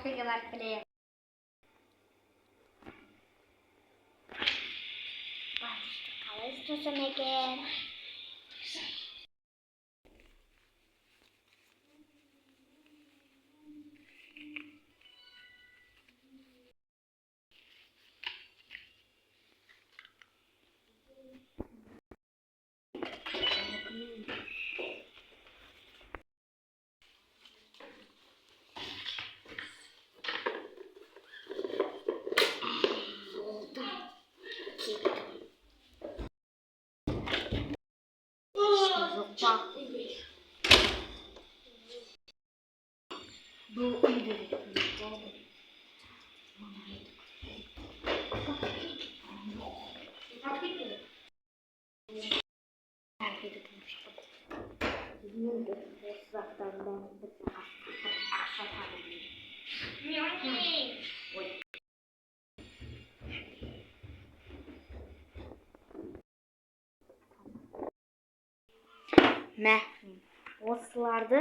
Кафеге барып келейік. Қалай істесем екен? Bu uydu. Mə, osыларды,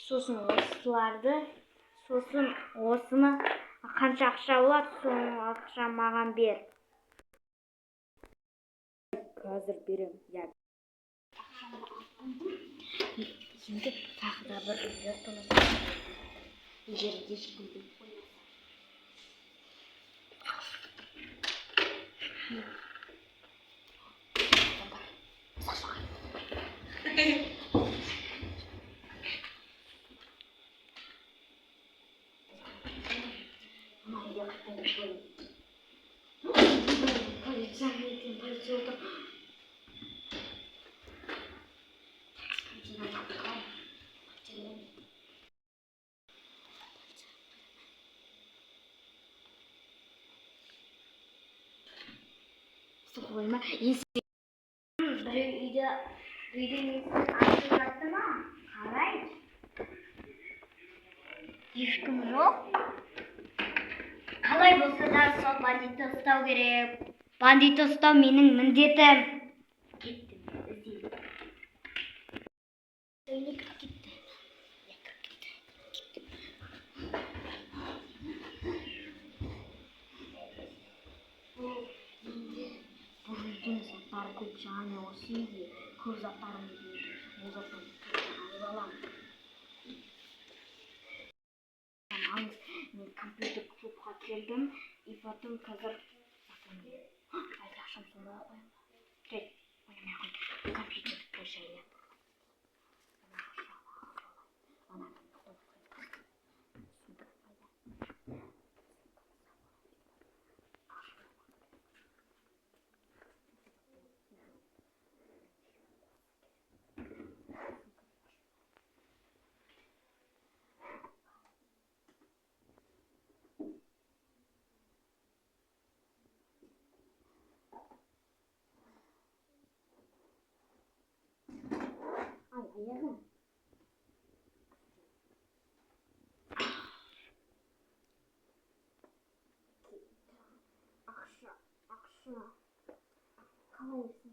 сосын осыны қанша ақша болады, соны ақша маған бер. Қазір берем. Енді тағы да бір ертіміз. Жерге ешкімді қоймаса. Oyma. Біреу үйдің есін ашып жатты ма? Қалай? Ешкім жоқ. Қалай болса да сол бандитті ұстау керек. Бандитті ұстау менің міндетім. Кеттім, іздеймін. Үйіне кіріп кетті. Заттары көп және осы үйде көп заттарым дейді. Ол заттарды алып аламын. Мен компьютер клубқа келдім. И потом қазір әлде ақшам сонда қоямын. Кет, ойнамай қой. Компьютерді қойшы әлі. Аяғым. Ақша. Қалай өсін?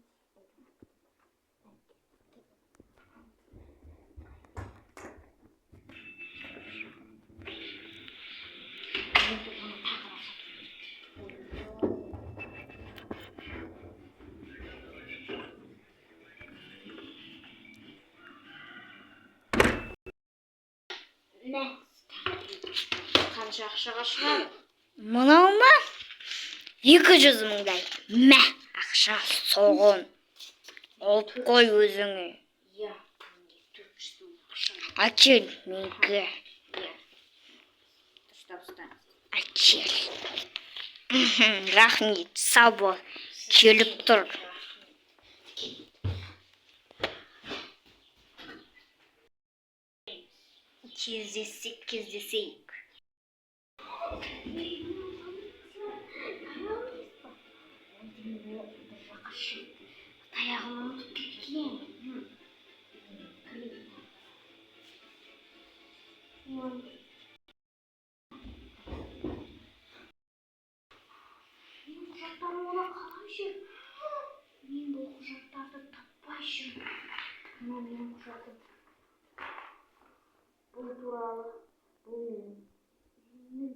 Мә, қанша ақшаға шығады? Мынау ма? 200 мыңдай. Мә, ақша соғын. Алып қой өзіңе. Я, 400 мың ақша. Әкел, менікі. Әкел. Рахмет, сау бол. Келіп тұр. Кездесейік. Таяғым ұмытып кеткен. Құжаттарым ола қалай жүр? Мен бұл құжаттарды таппай жүр. Менің құжатым. Бұл туралы, бұл менің. Мен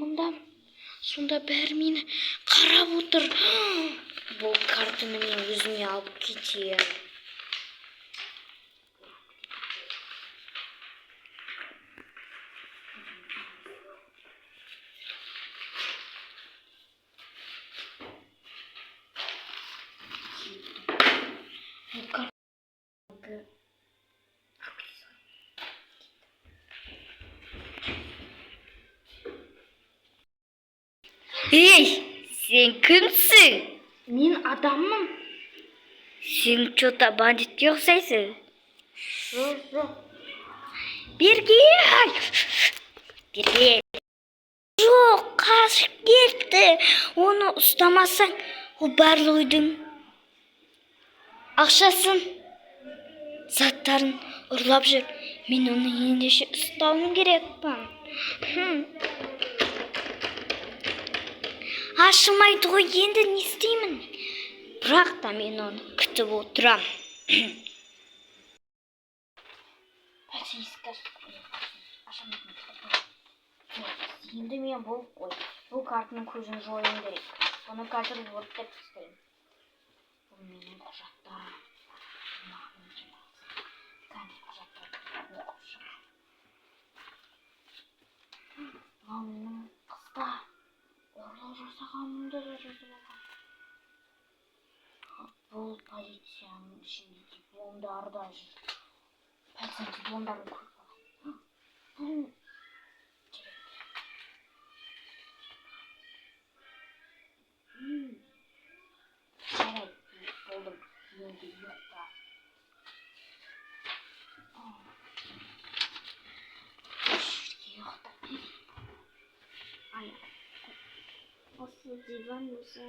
мұндам, сонда бәрі мені қарап отыр. Бұл картаны мен өзіме алып кетейін. Ей, сен кімсің? Мен адаммын. Сен что-то бандитке ұқсайсың. Жоқ. Берге! Жоқ, қашып кетті. Оны ұстамасаң, ол барлығының ақшасын, заттарын ұрлап жүр. Мен оны ендеше ұстауым керекпін. Ашылмайды ғой, енді не істеймін? Бірақ та мен оны күтіп отырам. Енді мен болып қой. Бұл картының көзін жойым керек. Оны қазір өртеп тастаймын. Бұл менің құжаттарым. Мынау менің қыста ұрлық жасағанымды да жазып алған. Бұл полицияның ішінде дипломдарда жүр. Полицияның дипломдарын көріп алған. Бұл жарайды, болдым. Енді ұйықта. Осы диван осы.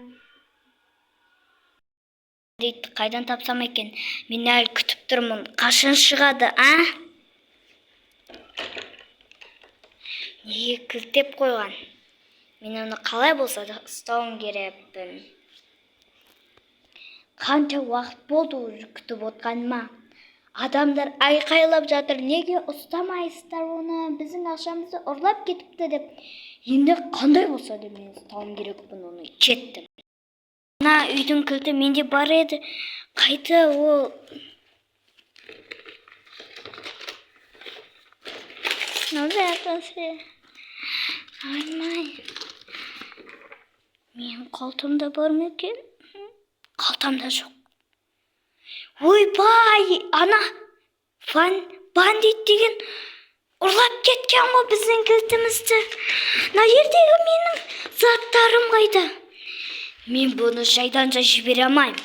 Дейді, қайдан тапсам екен? Мен әлі күтіп тұрмын. Қашан шығады, а? Неге кілттеп қойған? Мен оны қалай болса да ұстауым керекпін. Қанша уақыт болды уже күтіп отқаныма? Адамдар айқайлап жатыр. Неге ұстамайсыздар оны? Біздің ақшамызды ұрлап кетіпті деп. Енді қандай болса да мен ұстауым керекпін оны. Кеттім. Мына үйдің кілті менде бар еді. Қайда ол? Мен қалтамда бар ма екен? Қалтамда жоқ. Ойбай, ана бандит деген ұрлап кеткен ғой біздің кілтімізді. Мына жердегі менің заттарым қайда? Мен бұны жайдан жай жібере алмаймын.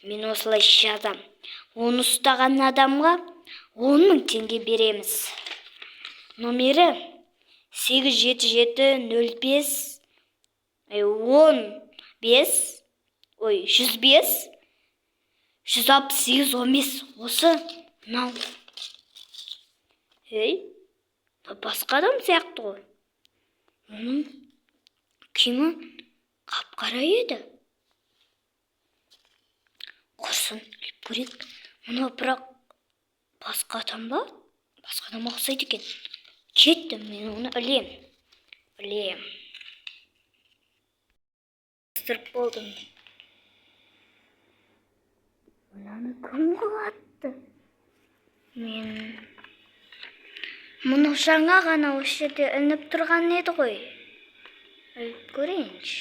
Мен осылай жазам. Оны ұстаған адамға 10.000 теңге береміз. Номері 87705 105 168 15. Осы мынау. Басқа адам сияқты ғой. Оның киімі қап-қара еді. Құрсын, іліп көрейік. Мұны бірақ басқа адам ба? Басқа адам ұқсайды екен. Кеттім, мен оны білем. Сырып болдым. Мынаны кім құлатты? Мен мұны жаңа ғана осы жерде ілініп тұрған еді ғой. Көрейінші.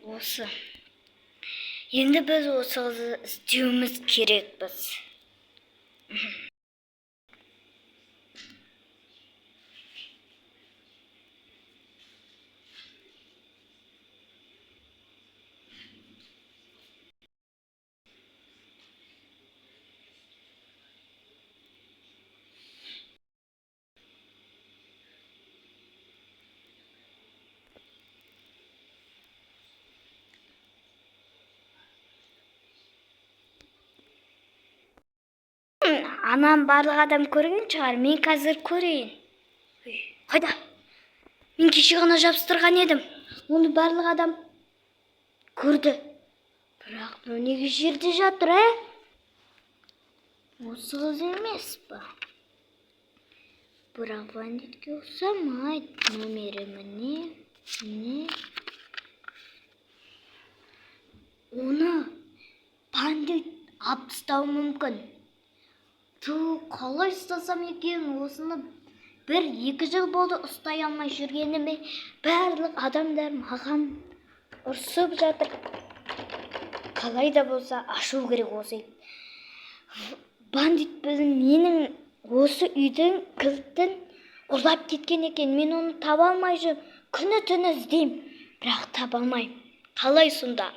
Осы. Енді біз осы қызды іздеуіміз керекпіз. анан барлық адам көрген шығар. Мен қазір көрейін. Қайда? Мен кеше ғана жабыстырған едім. Оны барлық адам көрді. Бірақ неге жерде жатыр, Осы қыз емес па? Бірақ бандитке ұқсамайды. Номері міне. Оны бандит алып тастауы мүмкін. Қалай ұстасам екен? Осыны 1-2 жыл болды ұстай алмай жүргеніме. Барлық адамдар маған ұрсып жатыр. Қалай да болса ашу керек осы. Бандит менің осы үйдің кілтін ұрлап кеткен екен. Мен оны таба алмай жүрмін. Күні-түні іздеймін, бірақ таба алмаймын. Қалай сонда?